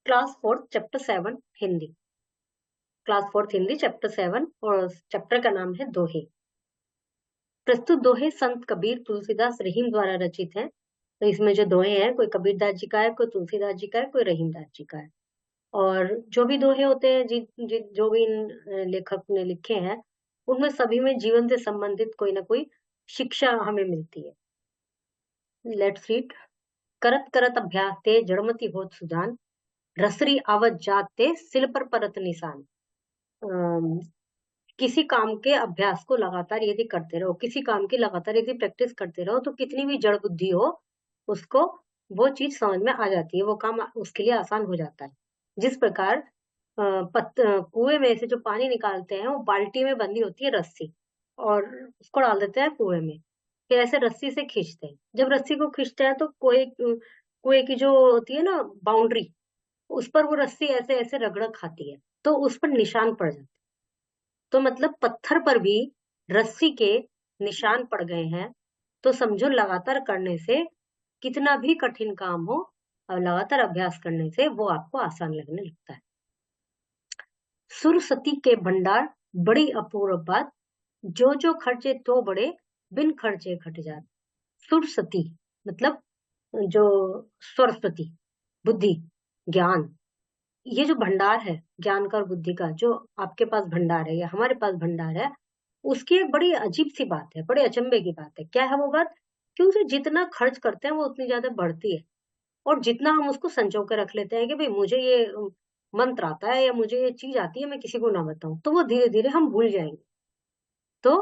Class 4 chapter 7 Hindi. Class 4 Hindi chapter 7 और chapter का नाम है दोहे। प्रस्तुत दोहे संत कबीर तुलसीदास रहीम द्वारा रचित हैं। तो इसमें जो दोहे हैं कोई कबीरदास जी का है, कोई तुलसीदास जी का है, कोई रहीमदास जी का है। और जो भी दोहे होते हैं जो भी इन लेखक ने लिखे हैं, उनमें सभी में जीवन से संबंधित कोई ना कोई शिक्षा हमें मिलती है। Let's read. करत करत अभ्यास ते जड़मति होत सुजान, रसरी आवत जात ते सिल पर परत निशान। अम, किसी काम के अभ्यास को लगातार यदि करते रहो, किसी काम की लगातार यदि प्रैक्टिस करते रहो, तो कितनी भी जड़ बुद्धि हो, उसको वो चीज समझ में आ जाती है, वो काम उसके लिए आसान हो जाता है। जिस प्रकार कुएं में से जो पानी निकालते हैं, वो बाल्टी में बंधी होती है रस्सी, और उसको डाल देते हैं कुएं में। फिर ऐसे रस्सी से खींचते हैं। जब रस्सी को खींचते हैं, तो कुएं की जो होती है ना बाउंड्री, उस पर वो रस्सी ऐसे ऐसे रगड़ खाती है, तो उस पर निशान पड़ जाते हैं। तो मतलब पत्थर पर भी रस्सी के निशान पड़ गए हैं। तो समझो, लगातार करने से कितना भी कठिन काम हो, और लगातार अभ्यास करने से वो आपको आसान लगने लगता है। सुरसती के भंडार बड़ी अपूर्व बात, जो जो खर्चे तो बड़े, बिन खर्चे घट जात। सुरसती मतलब जो सरस्वती, बुद्धि, ज्ञान, ये जो भंडार है ज्ञान का और बुद्धि का, जो आपके पास भंडार है या हमारे पास भंडार है, उसकी एक बड़ी अजीब सी बात है, बड़े अचंभे की बात है। क्या है वो बात? कि उसे जितना खर्च करते हैं वो उतनी ज्यादा बढ़ती है, और जितना हम उसको संजो के रख लेते हैं कि भाई मुझे ये मंत्र आता है या मुझे ये चीज आती है, मैं किसी को ना बताऊं, तो वो धीरे धीरे हम भूल जाएंगे। तो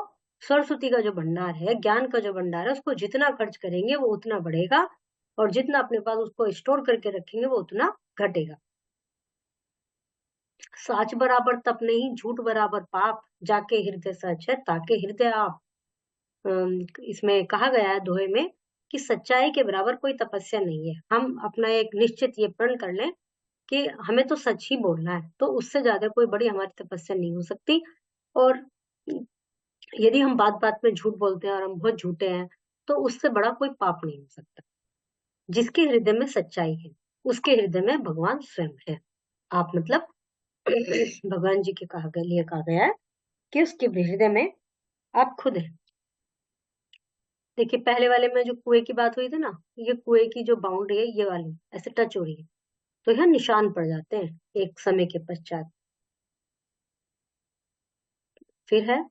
सरस्वती का जो भंडार है, ज्ञान का जो भंडार है, उसको जितना खर्च करेंगे वो उतना बढ़ेगा, और जितना अपने पास उसको स्टोर करके रखेंगे वो उतना घटेगा। साच बराबर तप नहीं, झूठ बराबर पाप, जाके हृदय सच है ताके हृदय आप। इसमें कहा गया है दोहे में कि सच्चाई के बराबर कोई तपस्या नहीं है। हम अपना एक निश्चित ये प्रण कर लें कि हमें तो सच ही बोलना है, तो उससे ज्यादा कोई बड़ी हमारी तपस्या नहीं हो सकती। और यदि हम बात बात में झूठ बोलते हैं और हम बहुत झूठे हैं, तो उससे बड़ा कोई पाप नहीं हो सकता। जिसके हृदय में सच्चाई है, उसके हृदय में भगवान स्वयं है। आप मतलब भगवान जी के लिए कहा गया है कि उसके हृदय में आप खुद हैं। देखिए, पहले वाले में जो कुएं की बात हुई थी ना, ये कुएं की जो बाउंड्री है, ये वाली ऐसे टच हो रही है, तो यहाँ निशान पड़ जाते हैं एक समय के पश्चात। फिर है,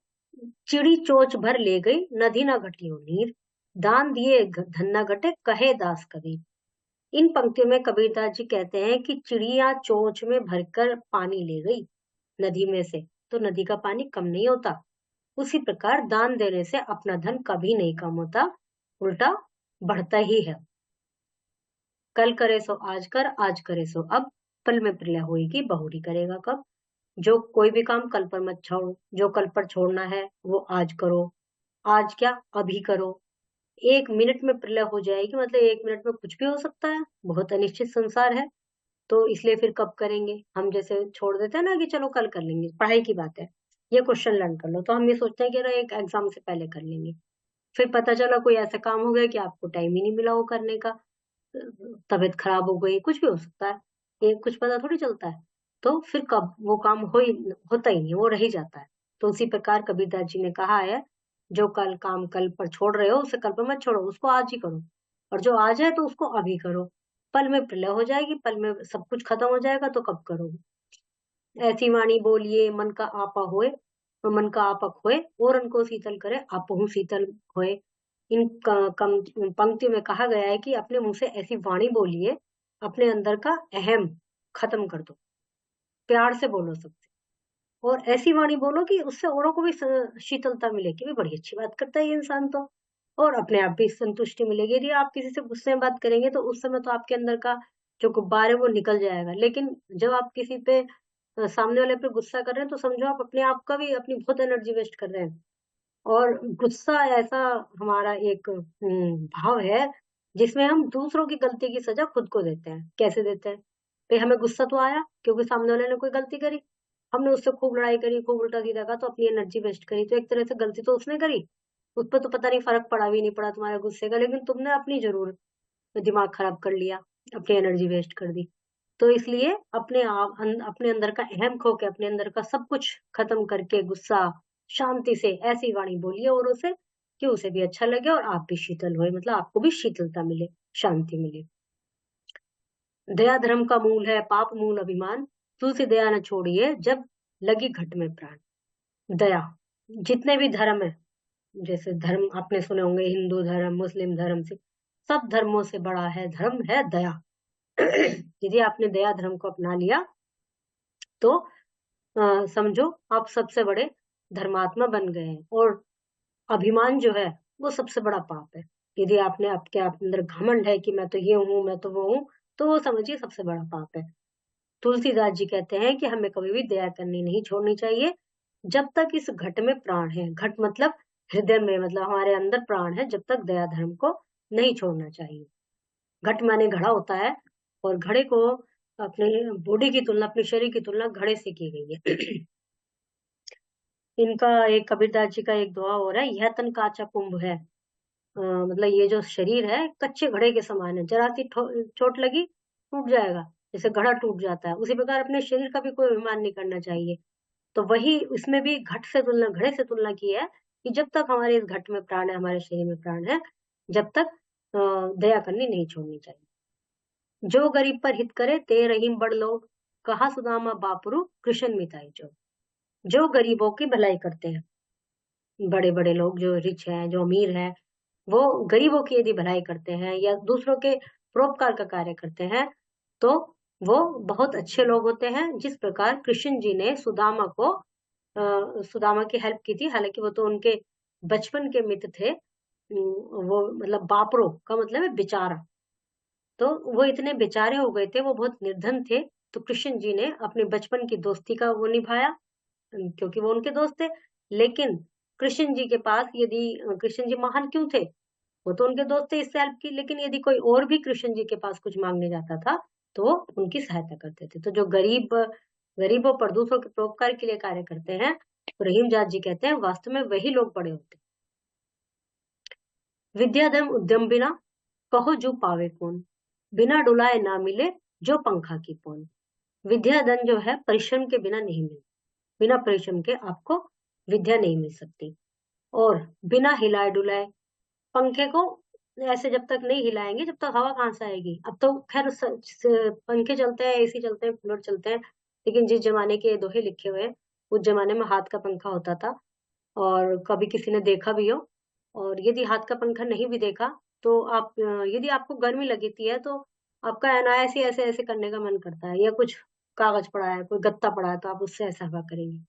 चिड़ी चोच भर ले गई, नदी न घटियो नीर, दान दिए धन न घटे, कहे दास कबीर। इन पंक्तियों में कबीरदास जी कहते हैं कि चिड़िया चोंच में भरकर पानी ले गई नदी में से, तो नदी का पानी कम नहीं होता। उसी प्रकार दान देने से अपना धन कभी नहीं कम होता, उल्टा बढ़ता ही है। कल करे सो आज कर, आज करे सो अब, पल में प्रलय होएगी बहुरी करेगा कब। जो कोई भी काम कल पर मत छोड़ो, जो कल पर छोड़ना है वो आज करो। आज क्या, अभी करो। 1 मिनट में प्रलय हो जाएगी, मतलब 1 मिनट में कुछ भी हो सकता है, बहुत अनिश्चित संसार है। तो इसलिए फिर कब करेंगे? हम जैसे छोड़ देते हैं ना कि चलो कल कर लेंगे, पढ़ाई की बात है, ये क्वेश्चन लर्न कर लो, तो हम ये सोचते हैं कि अरे एक एग्जाम से पहले कर लेंगे। फिर पता चला कोई ऐसा काम हो गया कि आपको टाइम ही नहीं मिला वो करने का, तबीयत खराब हो गई, कुछ भी हो सकता है, ये कुछ पता थोड़ी चलता है। तो फिर कब वो काम होता ही नहीं, वो रह ही जाता है। तो उसी प्रकार कबीरदास जी ने कहा है, जो कल काम कल पर छोड़ रहे हो, उसे कल पर मत छोड़ो, उसको आज ही करो। और जो आज है तो उसको अभी करो। पल में प्रलय हो जाएगी, पल में सब कुछ खत्म हो जाएगा, तो कब करोगे? ऐसी वाणी बोलिए मन का आपा होए, और मन का आपा खोए, और उनको शीतल करे आपहु शीतल होए। इन पंक्तियों में कहा गया है कि अपने मुंह से ऐसी वाणी बोलिए, अपने अंदर का अहम खत्म कर दो, प्यार से बोलो सबसे, और ऐसी वाणी बोलो कि उससे औरों को भी शीतलता मिले कि भी बड़ी अच्छी बात करता है ये इंसान तो, और अपने आप भी संतुष्टि मिलेगी। यदि आप किसी से गुस्से में बात करेंगे, तो उस समय तो आपके अंदर का जो गुब्बार है वो निकल जाएगा, लेकिन जब आप किसी पे सामने वाले पे गुस्सा कर रहे हैं, तो समझो आप अपने आप का भी, अपनी बहुत एनर्जी वेस्ट कर रहे हैं। और गुस्सा ऐसा हमारा एक भाव है, जिसमें हम दूसरों की गलती की सजा खुद को देते हैं। कैसे देते हैं? भाई हमें गुस्सा तो आया क्योंकि सामने वाले ने कोई गलती करी, हमने उससे खूब लड़ाई करी, खूब उल्टा सीधा कहा, तो अपनी एनर्जी वेस्ट करी। तो एक तरह से गलती तो उसने करी, उस पर तो पता नहीं फर्क पड़ा भी नहीं पड़ा तुम्हारे गुस्से का, लेकिन तुमने अपनी जरूर दिमाग खराब कर लिया, अपनी एनर्जी वेस्ट कर दी। तो इसलिए अपने अंदर का अहम खो के, अपने अंदर का सब कुछ खत्म करके, गुस्सा शांति से ऐसी वाणी बोलिए औरों से कि उसे भी अच्छा लगे और आप भी शीतल होए, मतलब आपको भी शीतलता मिले, शांति मिले। दया धर्म का मूल है, पाप मूल अभिमान, तुलसी दया न छोड़िए जब लगी घट में प्राण। दया, जितने भी धर्म है, जैसे धर्म आपने सुने होंगे, हिंदू धर्म, मुस्लिम धर्म, से सब धर्मों से बड़ा है धर्म है दया। यदि आपने दया धर्म को अपना लिया तो समझो आप सबसे बड़े धर्मात्मा बन गए हैं। और अभिमान जो है वो सबसे बड़ा पाप है। यदि आपने आपके अंदर घमंड है कि मैं तो ये हूं, मैं तो वो हूं, तो वो समझिए सबसे बड़ा पाप है। तुलसीदास जी कहते हैं कि हमें कभी भी दया करनी नहीं छोड़नी चाहिए जब तक इस घट में प्राण है। घट मतलब हृदय में, मतलब हमारे अंदर प्राण है, जब तक दया धर्म को नहीं छोड़ना चाहिए। घट माने घड़ा होता है, और घड़े को अपने बॉडी की तुलना, अपने शरीर की तुलना घड़े से की गई है। इनका एक कबीरदास जी का एक दोहा हो रहा है, यह तन काचा कुंभ है। मतलब ये जो शरीर है कच्चे घड़े के समान है, जरा सी चोट लगी टूट जाएगा, जैसे घड़ा टूट जाता है, उसी प्रकार अपने शरीर का भी कोई अभिमान नहीं करना चाहिए। तो वही इसमें भी घट से तुलना, घड़े से तुलना की है कि जब तक हमारे इस घट में प्राण है, हमारे शरीर में प्राण है, जब तक दया करनी नहीं छोड़नी चाहिए। जो गरीब पर हित करे ते रहीम बड़ लोग, कहा सुदामा बापुरु कृष्ण मिताई जो गरीबों की भलाई करते हैं, बड़े बड़े लोग जो रिच हैं, जो अमीर हैं, वो गरीबों की यदि भलाई करते हैं या दूसरों के परोपकार का कार्य करते हैं, तो वो बहुत अच्छे लोग होते हैं। जिस प्रकार कृष्ण जी ने सुदामा की हेल्प की थी, हालांकि वो तो उनके बचपन के मित्र थे। वो मतलब बापरो का मतलब है बेचारा, तो वो इतने बेचारे हो गए थे, वो बहुत निर्धन थे, तो कृष्ण जी ने अपने बचपन की दोस्ती का वो निभाया, क्योंकि वो उनके दोस्त थे। लेकिन कृष्ण जी के पास यदि कृष्ण जी महान क्यों थे, वो तो उनके दोस्त थे, इससे हेल्प की। लेकिन यदि कोई और भी कृष्ण जी के पास कुछ मांगने जाता था तो वो उनकी सहायता करते थे। तो जो गरीबों पर दूसरों के परोपकार के लिए कार्य करते हैं, तो रहीमजाद जी कहते हैं वास्तव में वही लोग बड़े होते हैं। विद्याधर्म उद्यम बिना, कहो जो पावे कौन, बिना डुलाए ना मिले जो पंखा की पौन। विद्या धन जो है परिश्रम के बिना नहीं मिलती, बिना परिश्रम के आपको विद्या नहीं मिल सकती। और बिना हिलाए डुलाए, पंखे को ऐसे जब तक नहीं हिलाएंगे जब तक हवा कहाँ से आएगी। अब तो खैर पंखे चलते हैं, एसी चलते हैं, कूलर चलते हैं, लेकिन जिस जमाने के दोहे लिखे हुए हैं, उस जमाने में हाथ का पंखा होता था। और कभी किसी ने देखा भी हो, और यदि हाथ का पंखा नहीं भी देखा, तो आप यदि आपको गर्मी लगती है तो आपका अनायास ही ऐसे ऐसे करने का मन करता है, या कुछ कागज पड़ा है, कोई गत्ता पड़ा है, तो आप उससे ऐसा हवा करेंगे।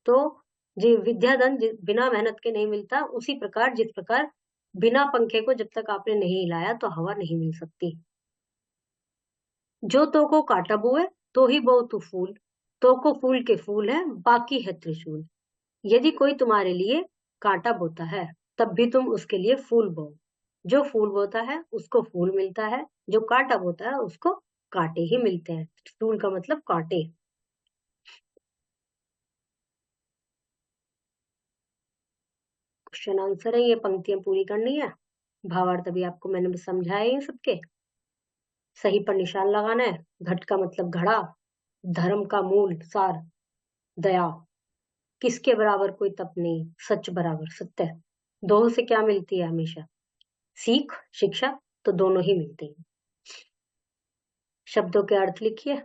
तो जी विद्या धन बिना मेहनत के नहीं मिलता, उसी प्रकार जिस प्रकार बिना पंखे को जब तक आपने नहीं हिलाया तो हवा नहीं मिल सकती। जो तो को काटा बोए तो ही बो तू फूल, तो को फूल के फूल है बाकी है त्रिशूल। यदि कोई तुम्हारे लिए कांटा बोता है, तब भी तुम उसके लिए फूल बो। जो फूल बोता है उसको फूल मिलता है, जो कांटा बोता है उसको कांटे ही मिलते हैं। फूल का मतलब कांटे। क्वेश्चन आंसर है, ये पंक्तियां पूरी करनी है। भावार्थ अभी आपको मैंने समझाया ये सबके। सही पर निशान लगाना है। घट का मतलब घड़ा, धर्म का मूल सार दया, किसके बराबर कोई तप नहीं, सच बराबर सत्य। दोनों से क्या मिलती है हमेशा? सीख, शिक्षा, तो दोनों ही मिलती हैं। शब्दों के अर्थ लिखिए,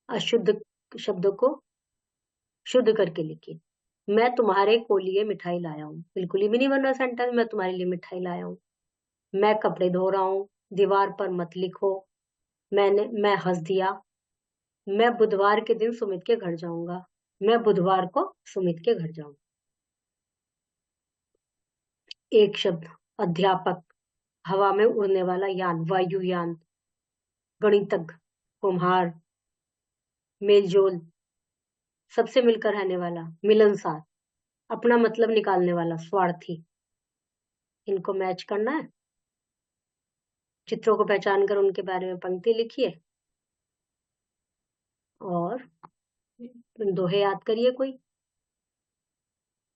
अशुद्ध शब्दों को शुद्ध करके लिखिए। मैं तुम्हारे को लिए मिठाई लाया हूँ, बिल्कुल ही भी नहीं बन रहा सेंटेंस, मैं तुम्हारे लिए मिठाई लाया हूँ। मैं कपड़े धो रहा हूँ, दीवार पर मत लिखो। मैं हंस दिया, मैं बुधवार के दिन सुमित के घर जाऊंगा, मैं बुधवार को सुमित के घर जाऊंगा। एक शब्द अध्यापक, हवा में उड़ने वाला यान, वायुयान। गणितज्ञ, कुम्हार। मेलजोल, सबसे मिलकर रहने वाला, मिलनसार। अपना मतलब निकालने वाला, स्वार्थी। इनको मैच करना है। चित्रों को पहचान कर उनके बारे में पंक्ति लिखिए, और दोहे याद करिए कोई।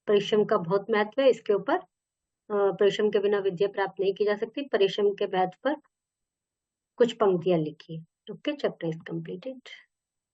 परिश्रम का बहुत महत्व है, इसके ऊपर परिश्रम के बिना विद्या प्राप्त नहीं की जा सकती। परिश्रम के महत्व पर कुछ पंक्तियां लिखिए। Okay, chapter is completed.